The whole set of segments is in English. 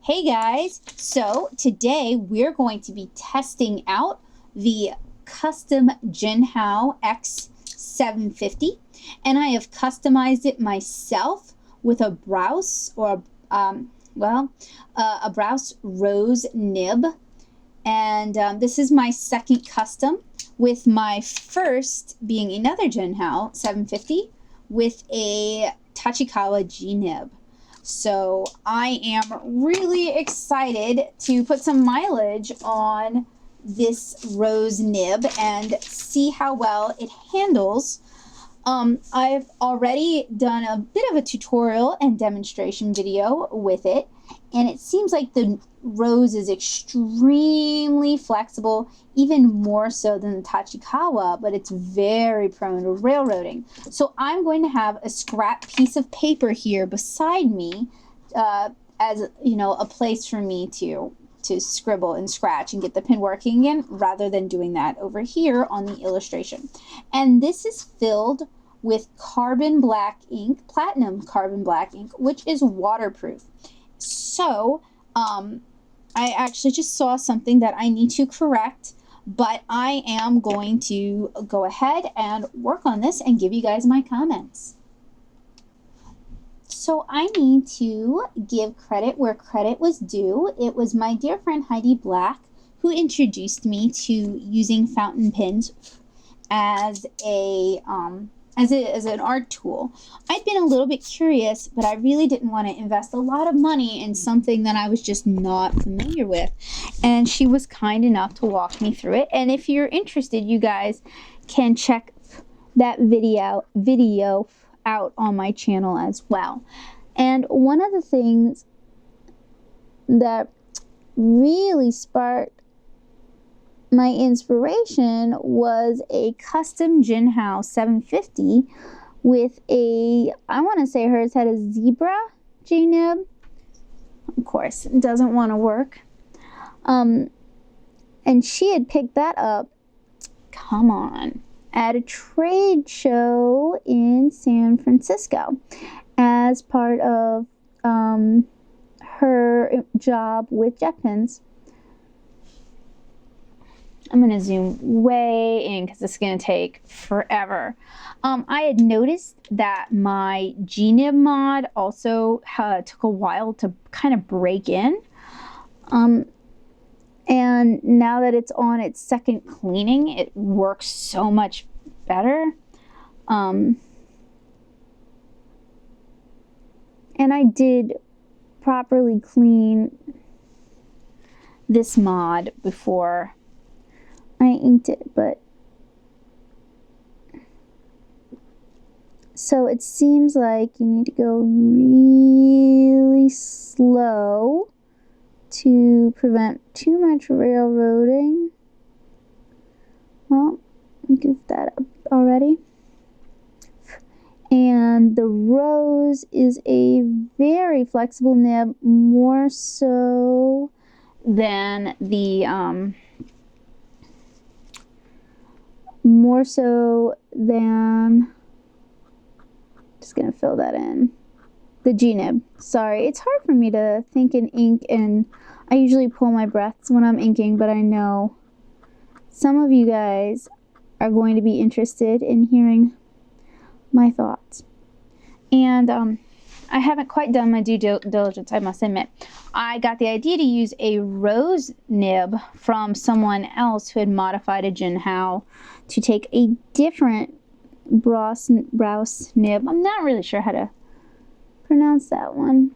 Hey guys, so today we're going to be testing out the custom Jinhao x750, and I have customized it myself with a Brause or a Brause Rose nib, and this is my second custom, with my first being another Jinhao 750 with a Tachikawa G nib. So I am really excited to put some mileage on this rose nib and see how well it handles. I've already done a bit of a tutorial and demonstration video with it, and it seems like the rose is extremely flexible, even more so than the Tachikawa, but it's very prone to railroading. So I'm going to have a scrap piece of paper here beside me as, you know, a place for me to scribble and scratch and get the pen working again, rather than doing that over here on the illustration. And this is filled with carbon black ink, platinum carbon black ink, which is waterproof. So I actually just saw something that I need to correct, but I am going to go ahead and work on this and give you guys my comments. So I need to give credit where credit was due. It was my dear friend Heidi Black who introduced me to using fountain pens as an art tool. I'd been a little bit curious, but I really didn't want to invest a lot of money in something that I was just not familiar with. And she was kind enough to walk me through it. And if you're interested, you guys can check that video out on my channel as well. And one of the things that really sparked my inspiration was a custom Jinhao 750 with a, I want to say hers had a zebra J-nib. Of course, it doesn't want to work. And she had picked that up, come on, at a trade show in San Francisco as part of her job with jet pens. I'm going to zoom way in because it's going to take forever. I had noticed that my G-nib mod also took a while to kind of break in. And now that it's on its second cleaning, it works so much better. And I did properly clean this mod before I inked it, but so it seems like you need to go really slow to prevent too much railroading. Well, I goofed that up already. And the rose is a very flexible nib, more so than the just gonna fill that in, the G-nib. Sorry, it's hard for me to think in ink, and I usually pull my breaths when I'm inking, but I know some of you guys are going to be interested in hearing my thoughts. And I haven't quite done my due diligence, I must admit. I got the idea to use a rose nib from someone else who had modified a Jinhao to take a different Brause nib. I'm not really sure how to pronounce that one.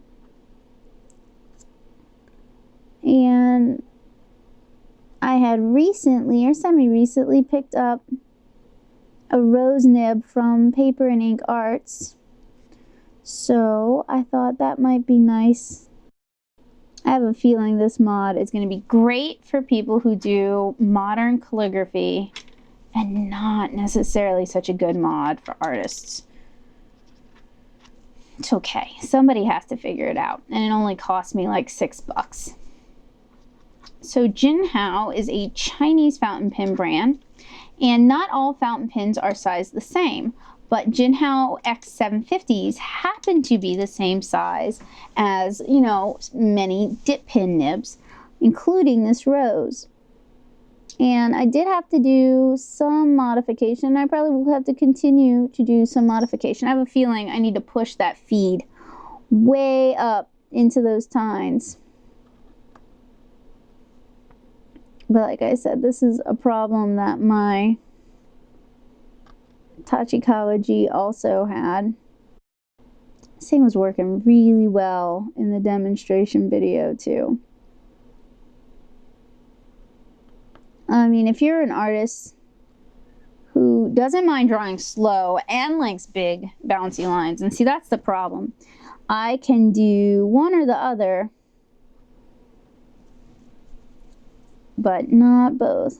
And I had recently, or semi-recently, picked up a rose nib from Paper and Ink Arts. So I thought that might be nice. I have a feeling this mod is going to be great for people who do modern calligraphy and not necessarily such a good mod for artists. It's okay. Somebody has to figure it out, and it only cost me like $6. So Jinhao is a Chinese fountain pen brand, and not all fountain pens are sized the same, but Jinhao x750s happen to be the same size as, you know, many dip pen nibs, including this Rose. And I did have to do some modification. I probably will have to continue to do some modification. I have a feeling I need to push that feed way up into those tines. But like I said, this is a problem that my Tachikawa also had. This thing was working really well in the demonstration video too. I mean, if you're an artist who doesn't mind drawing slow and likes big bouncy lines, and see, that's the problem. I can do one or the other, but not both.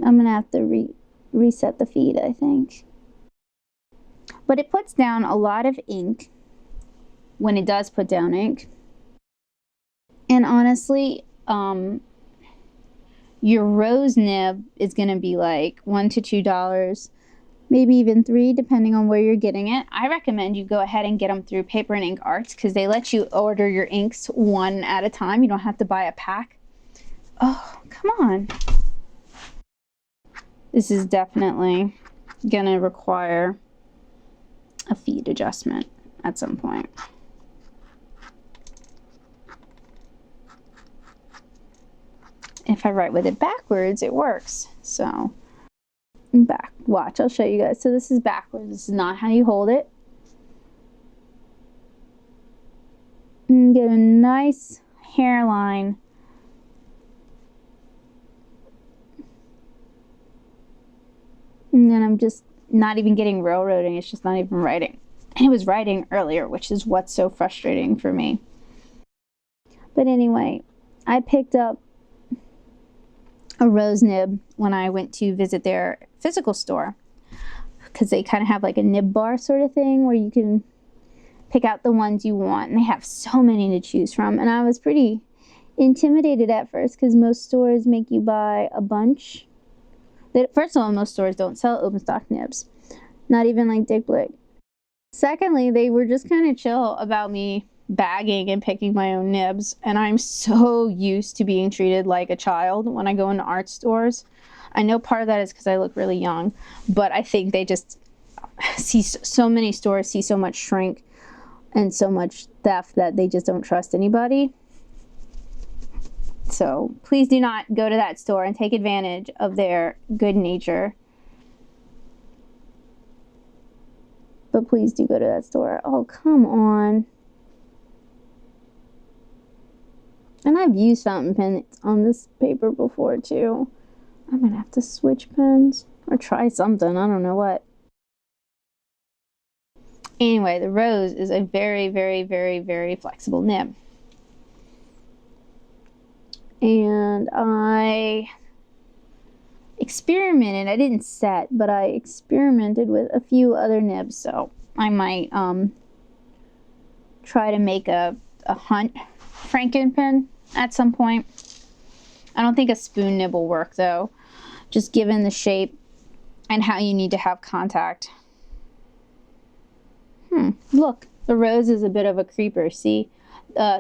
I'm gonna have to reset the feed, I think. But it puts down a lot of ink when it does put down ink. And honestly, your Rose nib is gonna be like $1 to $2, maybe even $3, depending on where you're getting it. I recommend you go ahead and get them through Paper and Ink Arts because they let you order your inks one at a time. You don't have to buy a pack. Oh, come on. This is definitely gonna require a feed adjustment at some point. If I write with it backwards, it works. So, watch, I'll show you guys. So this is backwards. This is not how you hold it. And get a nice hairline. And then I'm just not even getting railroading. It's just not even writing. And it was writing earlier, which is what's so frustrating for me. But anyway, I picked up a Rose nib when I went to visit their physical store, because they kind of have like a nib bar sort of thing where you can pick out the ones you want, and they have so many to choose from. And I was pretty intimidated at first because most stores make you buy a bunch. First of all, most stores don't sell open stock nibs, not even like Dick Blick. Secondly, they were just kind of chill about me bagging and picking my own nibs, and I'm so used to being treated like a child when I go into art stores. I know part of that is because I look really young, but I think they just see so many stores see so much shrink and so much theft that they just don't trust anybody. So please do not go to that store and take advantage of their good nature. But please do go to that store. Oh, come on. And I've used fountain pens on this paper before too. I'm gonna have to switch pens or try something. I don't know what. Anyway, the Rose is a very, very, very, very flexible nib. And I experimented. I didn't set, but I experimented with a few other nibs. So I might try to make a Hunt Frankenpen at some point. I don't think a spoon nib will work though, just given the shape and how you need to have contact. Look, the Rose is a bit of a creeper, see?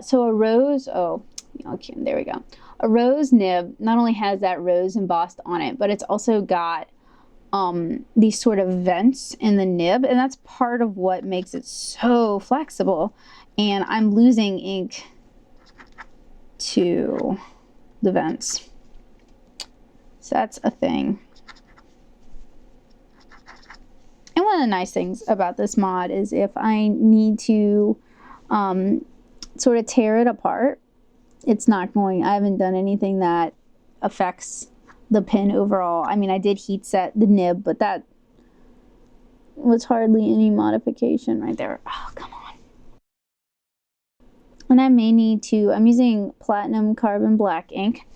So a Rose, oh, okay, there we go. A Rose nib not only has that rose embossed on it, but it's also got these sort of vents in the nib, and that's part of what makes it so flexible. And I'm losing ink to the vents. So that's a thing. And one of the nice things about this mod is if I need to sort of tear it apart, it's not going, I haven't done anything that affects the pen overall. I mean, I did heat set the nib, but that was hardly any modification right there. Oh, come on. And I may need to, I'm using platinum carbon black ink.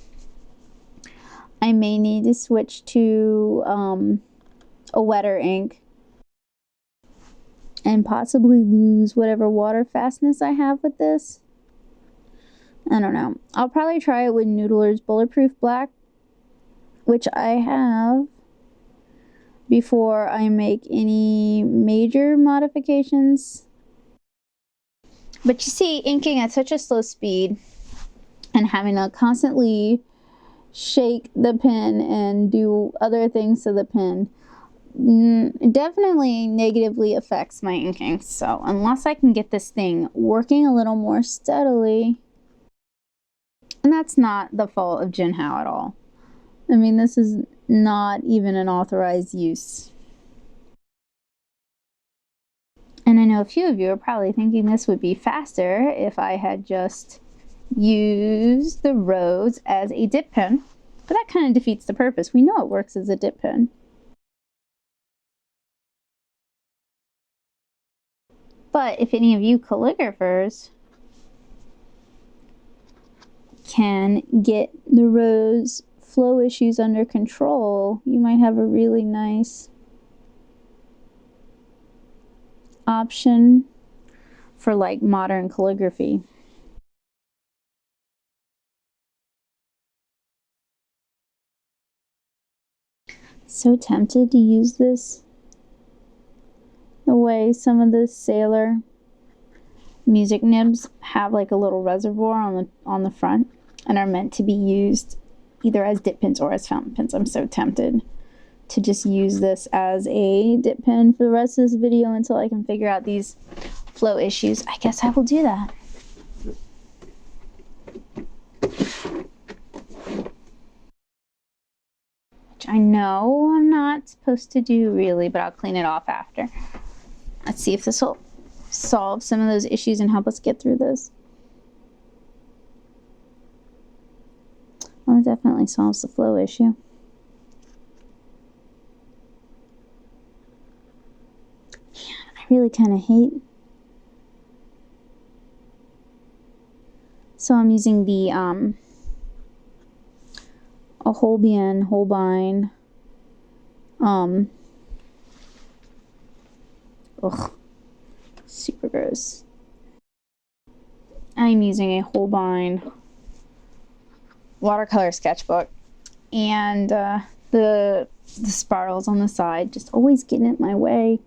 I may need to switch to a wetter ink and possibly lose whatever water fastness I have with this. I don't know. I'll probably try it with Noodler's Bulletproof Black. which I have before I make any major modifications. But you see, inking at such a slow speed and having to constantly shake the pen and do other things to the pen definitely negatively affects my inking. So unless I can get this thing working a little more steadily, and that's not the fault of Jinhao at all. I mean, this is not even an authorized use. And I know a few of you are probably thinking this would be faster if I had just used the Rose as a dip pen, but that kind of defeats the purpose. We know it works as a dip pen. But if any of you calligraphers can get the Rose flow issues under control, you might have a really nice option for like modern calligraphy. So tempted to use this the way some of the sailor music nibs have like a little reservoir on the front and are meant to be used either as dip pens or as fountain pens. I'm so tempted to just use this as a dip pen for the rest of this video until I can figure out these flow issues. I guess I will do that. Which I know I'm not supposed to do really, but I'll clean it off after. Let's see if this will solve some of those issues and help us get through this. Well, it definitely solves the flow issue. Man, I really kind of hate. So I'm using the a Holbein. Ugh, super gross. I'm using a Holbein watercolor sketchbook, and the spirals on the side just always getting in my way.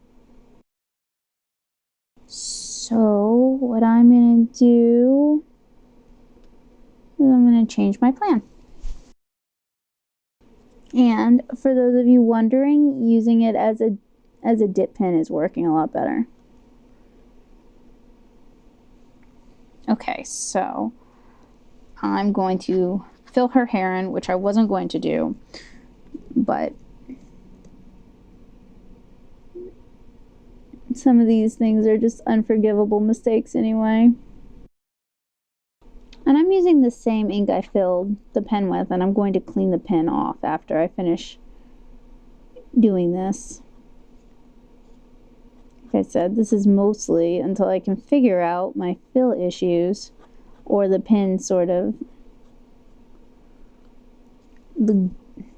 So what I'm gonna do is I'm gonna change my plan. And for those of you wondering, using it as a dip pen is working a lot better. Okay, so I'm going to fill her hair in, which I wasn't going to do, but some of these things are just unforgivable mistakes anyway. And I'm using the same ink I filled the pen with, and I'm going to clean the pen off after I finish doing this. Like I said, this is mostly until I can figure out my fill issues, or the pen sort of, the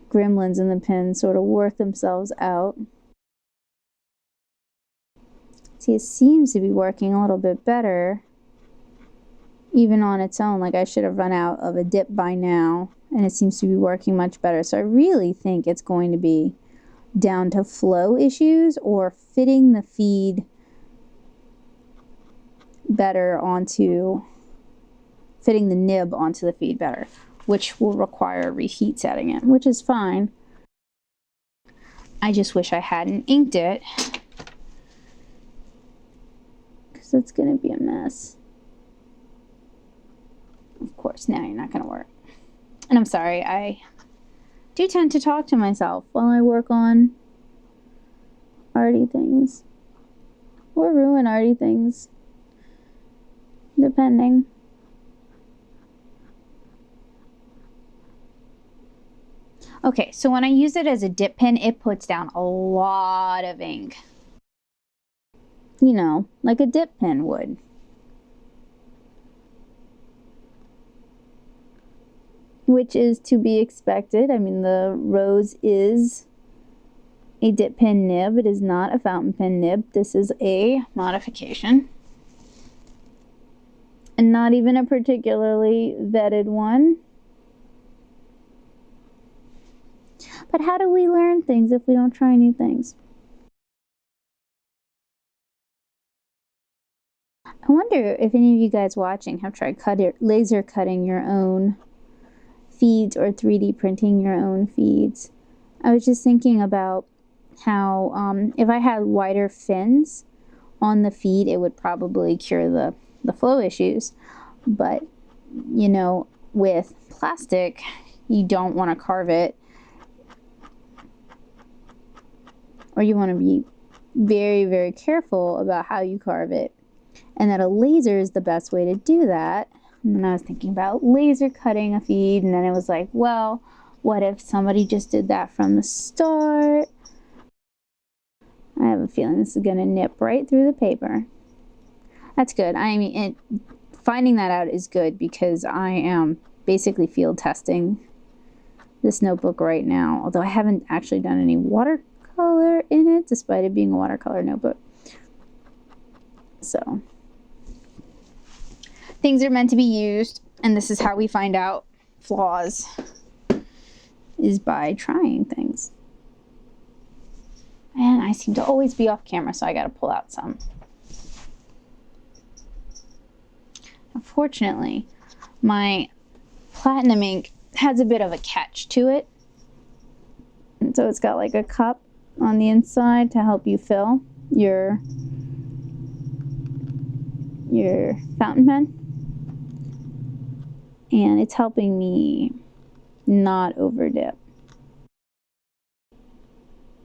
gremlins in the pen sort of work themselves out. See, it seems to be working a little bit better, even on its own. Like I should have run out of a dip by now, and it seems to be working much better. So I really think it's going to be down to flow issues or fitting the feed better onto, fitting the nib onto the feed better, which will require reheat setting it, which is fine. I just wish I hadn't inked it, because it's going to be a mess. Of course, now you're not going to work. And I'm sorry, I do tend to talk to myself while I work on arty things, or ruin arty things, depending. Okay, so when I use it as a dip pen, it puts down a lot of ink. You know, like a dip pen would. Which is to be expected. I mean, the Rose is a dip pen nib. It is not a fountain pen nib. This is a modification. And not even a particularly vetted one. But how do we learn things if we don't try new things? I wonder if any of you guys watching have tried laser cutting your own feeds or 3D printing your own feeds. I was just thinking about how if I had wider fins on the feed, it would probably cure the flow issues. But, you know, with plastic, you don't want to carve it, or you want to be very, very careful about how you carve it. And that a laser is the best way to do that. And then I was thinking about laser cutting a feed, and then it was like, well, what if somebody just did that from the start? I have a feeling this is going to nip right through the paper. That's good. I mean, finding that out is good because I am basically field testing this notebook right now, although I haven't actually done any watercolor in it, despite it being a watercolor notebook. So things are meant to be used, and this is how we find out flaws, is by trying things. And I seem to always be off camera, so I gotta pull out some. Unfortunately, my platinum ink has a bit of a catch to it. And so it's got like a cup on the inside to help you fill your fountain pen. And it's helping me not over dip.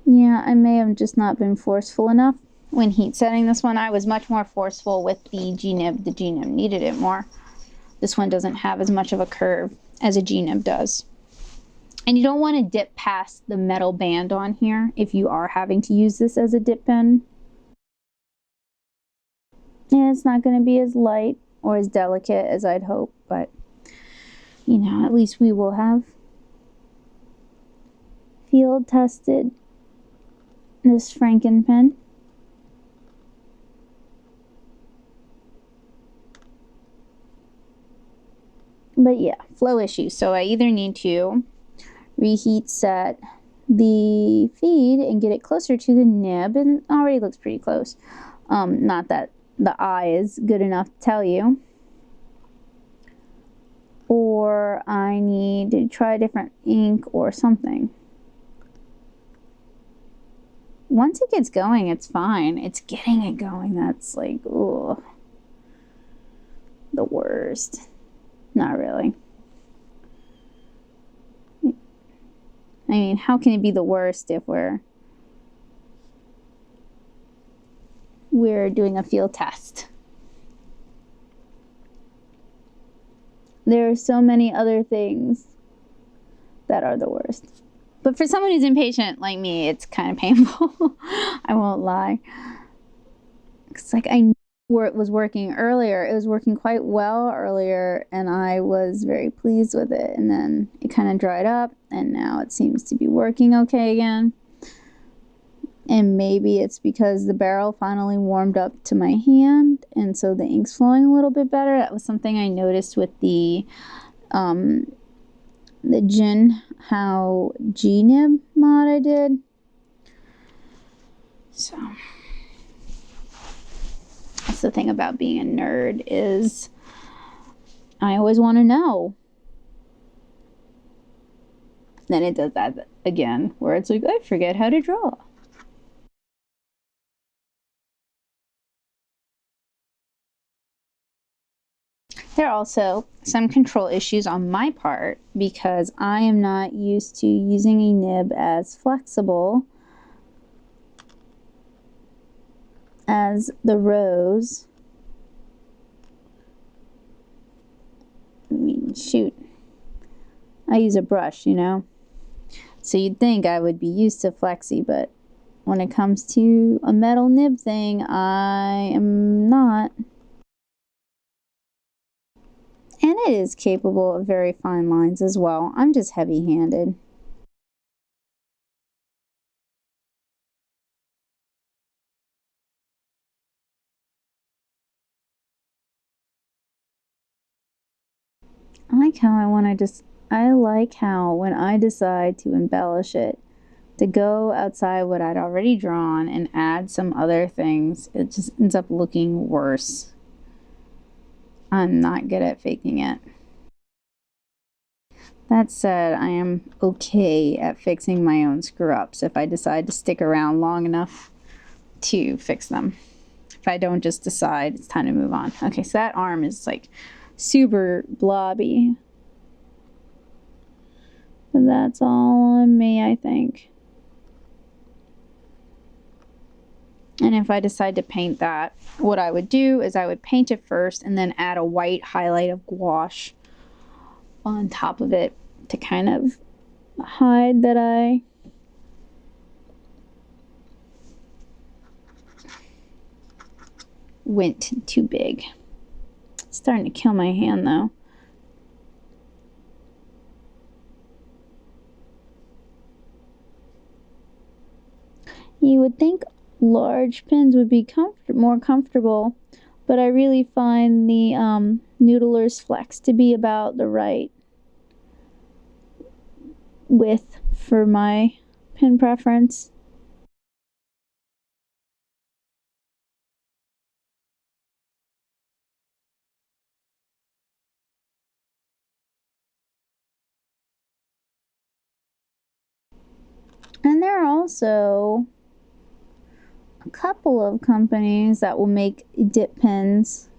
Yeah, I may have just not been forceful enough. When heat setting this one, I was much more forceful with the G-nib. The G-nib needed it more. This one doesn't have as much of a curve as a G-nib does. And you don't want to dip past the metal band on here if you are having to use this as a dip pen. And it's not going to be as light or as delicate as I'd hope, but you know, at least we will have field tested this Frankenpen. But yeah, flow issues. So I either need to reheat set the feed and get it closer to the nib, and it already looks pretty close. Not that the eye is good enough to tell you. Or I need to try a different ink or something. Once it gets going, it's fine. It's getting it going that's like, ooh, the worst. Not really. I mean, how can it be the worst if we're doing a field test? There are so many other things that are the worst. But for someone who's impatient like me, it's kind of painful. I won't lie. It's like I knew where it was working earlier. It was working quite well earlier, and I was very pleased with it. And then it kind of dried up, and now it seems to be working okay again. And maybe it's because the barrel finally warmed up to my hand, and so the ink's flowing a little bit better. That was something I noticed with the Jinhao G-nib mod I did. So that's the thing about being a nerd, is I always want to know. Then it does that again, where it's like, I forget how to draw. There are also some control issues on my part because I am not used to using a nib as flexible as the Rose. I mean, shoot. I use a brush, you know? So you'd think I would be used to flexi, but when it comes to a metal nib thing, I am not. And it is capable of very fine lines as well. I'm just heavy-handed. I like how I want to just I like how when I decide to embellish it, to go outside what I'd already drawn and add some other things, it just ends up looking worse. I'm not good at faking it. That said, I am okay at fixing my own screw-ups if I decide to stick around long enough to fix them. If I don't just decide it's time to move on. Okay, so that arm is like super blobby. But that's all on me, I think. And if I decide to paint that, what I would do is I would paint it first and then add a white highlight of gouache on top of it to kind of hide that I went too big. It's starting to kill my hand though. You would think large pins would be more comfortable, but I really find the Noodler's Flex to be about the right width for my pin preference. And there are also a couple of companies that will make dip pens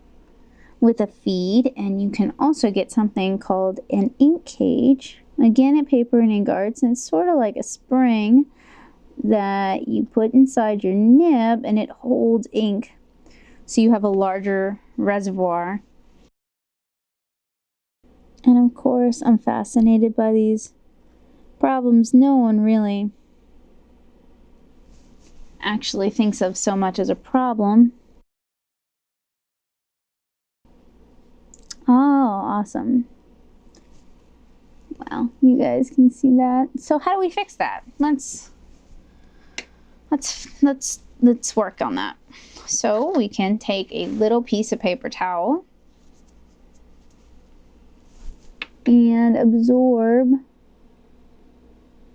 with a feed, and you can also get something called an ink cage, again at Paper and Ink Arts, and it's sort of like a spring that you put inside your nib and it holds ink, so you have a larger reservoir. And of course, I'm fascinated by these problems no one really actually thinks of so much as a problem. Oh, awesome. Well, you guys can see that. So how do we fix that? Let's work on that. So we can take a little piece of paper towel and absorb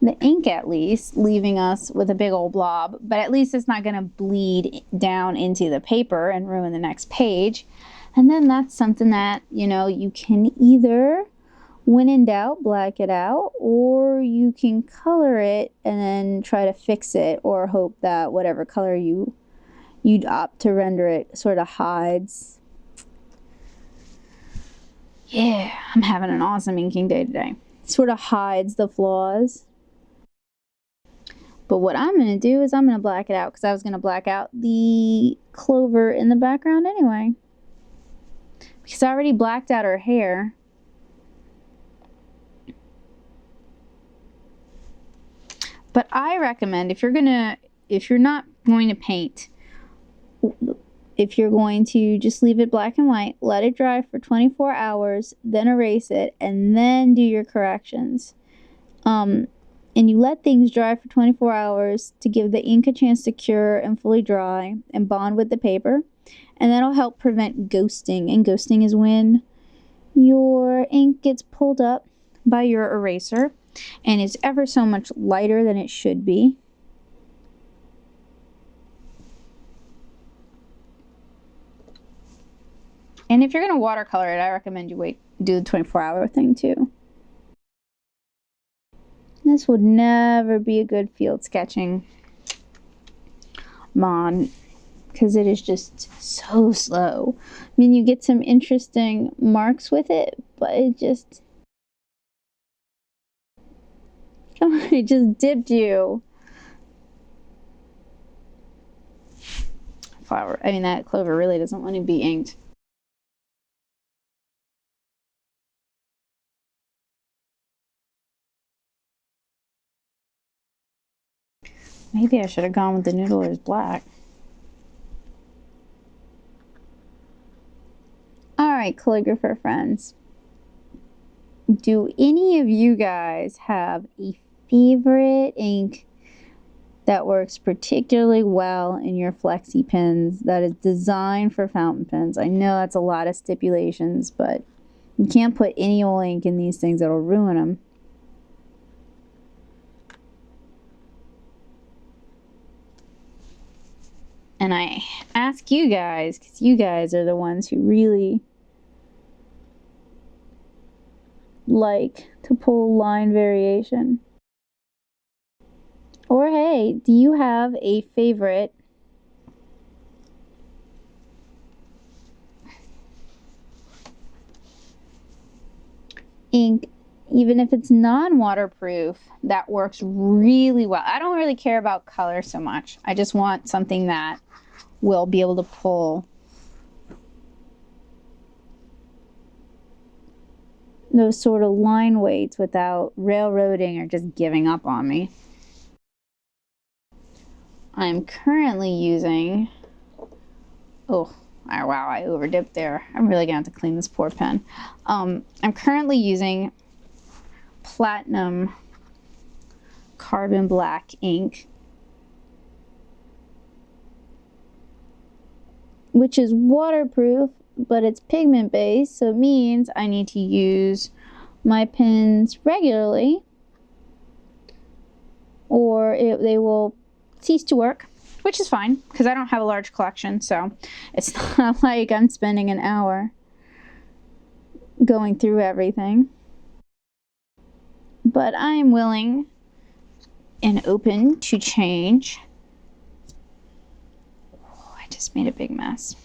the ink, at least, leaving us with a big old blob, but at least it's not going to bleed down into the paper and ruin the next page. And then that's something that, you know, you can either, when in doubt, black it out, or you can color it and then try to fix it, or hope that whatever color you'd opt to render it sort of hides. Yeah, I'm having an awesome inking day today. Sort of hides the flaws. But what I'm going to do is I'm going to black it out, because I was going to black out the clover in the background anyway. Because I already blacked out her hair. But I recommend, if you're not going to paint, if you're going to just leave it black and white, let it dry for 24 hours, then erase it, and then do your corrections. And you let things dry for 24 hours to give the ink a chance to cure and fully dry and bond with the paper. And that'll help prevent ghosting. And ghosting is when your ink gets pulled up by your eraser and is ever so much lighter than it should be. And if you're going to watercolor it, I recommend you do the 24-hour thing too. This would never be a good field sketching mod, because it is just so slow. I mean, you get some interesting marks with it, but it just... Come on, it just dipped you. Flower. I mean, that clover really doesn't want to be inked. Maybe I should have gone with the Noodler's black. Alright, calligrapher friends. Do any of you guys have a favorite ink that works particularly well in your flexi pens, that is designed for fountain pens? I know that's a lot of stipulations, but You can't put any old ink in these things, it'll ruin them. And I ask you guys, because you guys are the ones who really like to pull line variation. Or hey, do you have a favorite ink, even if it's non-waterproof, that works really well? I don't really care about color so much. I just want something that will be able to pull those sort of line weights without railroading or just giving up on me. I'm currently using, oh wow, I over dipped there. I'm really gonna have to clean this poor pen. I'm currently using platinum carbon black ink, which is waterproof, but it's pigment based, so it means I need to use my pens regularly or they will cease to work, which is fine because I don't have a large collection, so it's not like I'm spending an hour going through everything. But I am willing and open to change. Oh, I just made a big mess.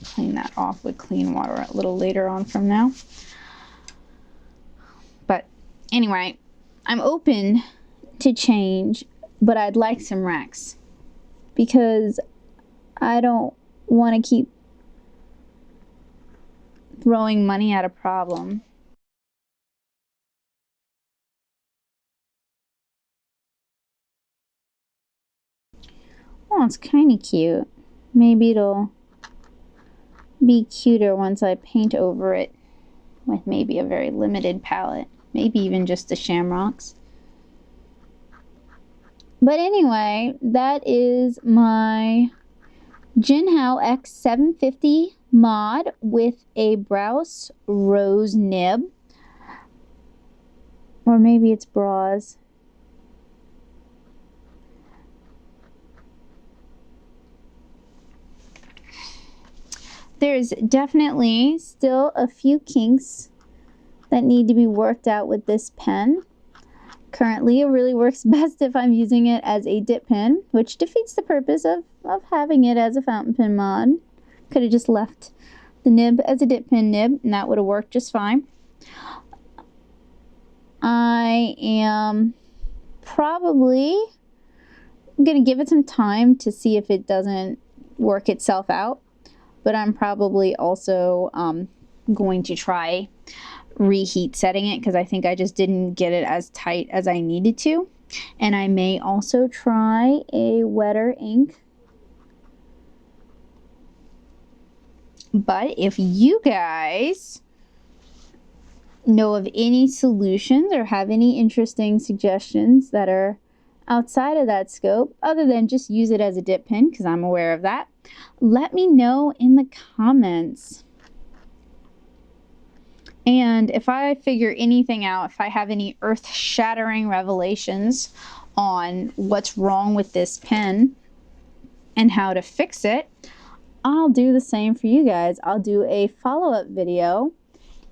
Clean that off with clean water a little later on from now. But anyway, I'm open to change, but I'd like some Rex because I don't want to keep throwing money at a problem. Oh, it's kind of cute. Maybe it'll be cuter once I paint over it with maybe a very limited palette, maybe even just the shamrocks. But anyway, that is my Jinhao x750 mod with a Brause Rose nib, or maybe it's Brause. There's definitely still a few kinks that need to be worked out with this pen. Currently, it really works best if I'm using it as a dip pen, which defeats the purpose of having it as a fountain pen mod. Could have just left the nib as a dip pen nib, and that would have worked just fine. I am probably going to give it some time to see if it doesn't work itself out, but I'm probably also going to try reheat setting it because I think I just didn't get it as tight as I needed to. And I may also try a wetter ink. But if you guys know of any solutions or have any interesting suggestions that are outside of that scope, other than just use it as a dip pen, because I'm aware of that, let me know in the comments. And if I figure anything out, if I have any earth-shattering revelations on what's wrong with this pen and how to fix it, I'll do the same for you guys. I'll do a follow-up video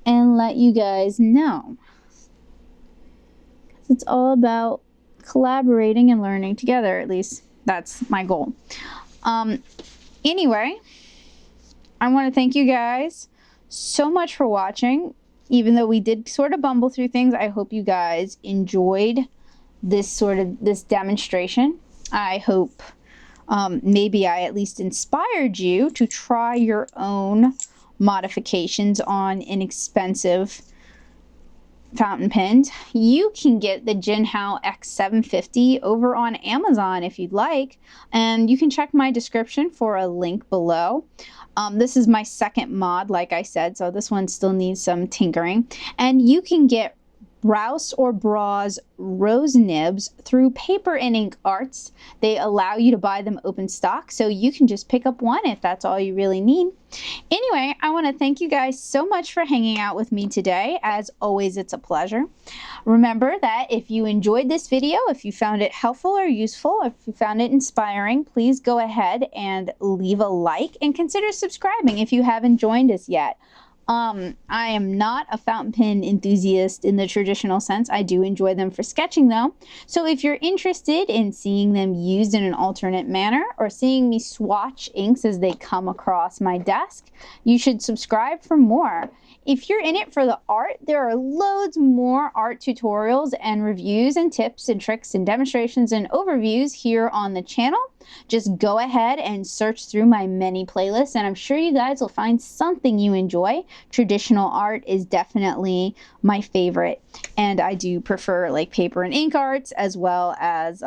and let you guys know. It's all about collaborating and learning together. At least that's my goal. Anyway, I want to thank you guys so much for watching. Even though we did sort of bumble through things, I hope you guys enjoyed this demonstration. I hope maybe I at least inspired you to try your own modifications on inexpensive fountain pens. You can get the Jinhao x750 over on Amazon if you'd like, and you can check my description for a link below. This is my second mod, like I said, so this one still needs some tinkering. And you can get Brause or Brause Rose nibs through Paper and Ink Arts. They allow you to buy them open stock, so you can just pick up one if that's all you really need. Anyway, I want to thank you guys so much for hanging out with me today. As always, it's a pleasure. Remember that if you enjoyed this video, if you found it helpful or useful, if you found it inspiring, please go ahead and leave a like and consider subscribing if you haven't joined us yet. I am not a fountain pen enthusiast in the traditional sense. I do enjoy them for sketching though. So if you're interested in seeing them used in an alternate manner or seeing me swatch inks as they come across my desk, you should subscribe for more. If you're in it for the art, there are loads more art tutorials and reviews and tips and tricks and demonstrations and overviews here on the channel. Just go ahead and search through my many playlists and I'm sure you guys will find something you enjoy. Traditional art is definitely my favorite, and I do prefer like paper and ink arts as well as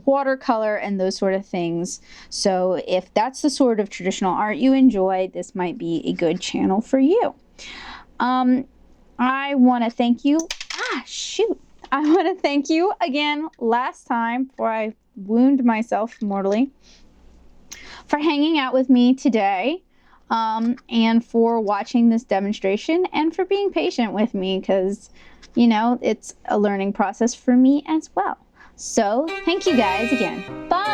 watercolor and those sort of things. So if that's the sort of traditional art you enjoy, this might be a good channel for you. I want to thank you. I want to thank you again last time before I wound myself mortally for hanging out with me today, and for watching this demonstration and for being patient with me because, you know, it's a learning process for me as well. So thank you guys again. Bye.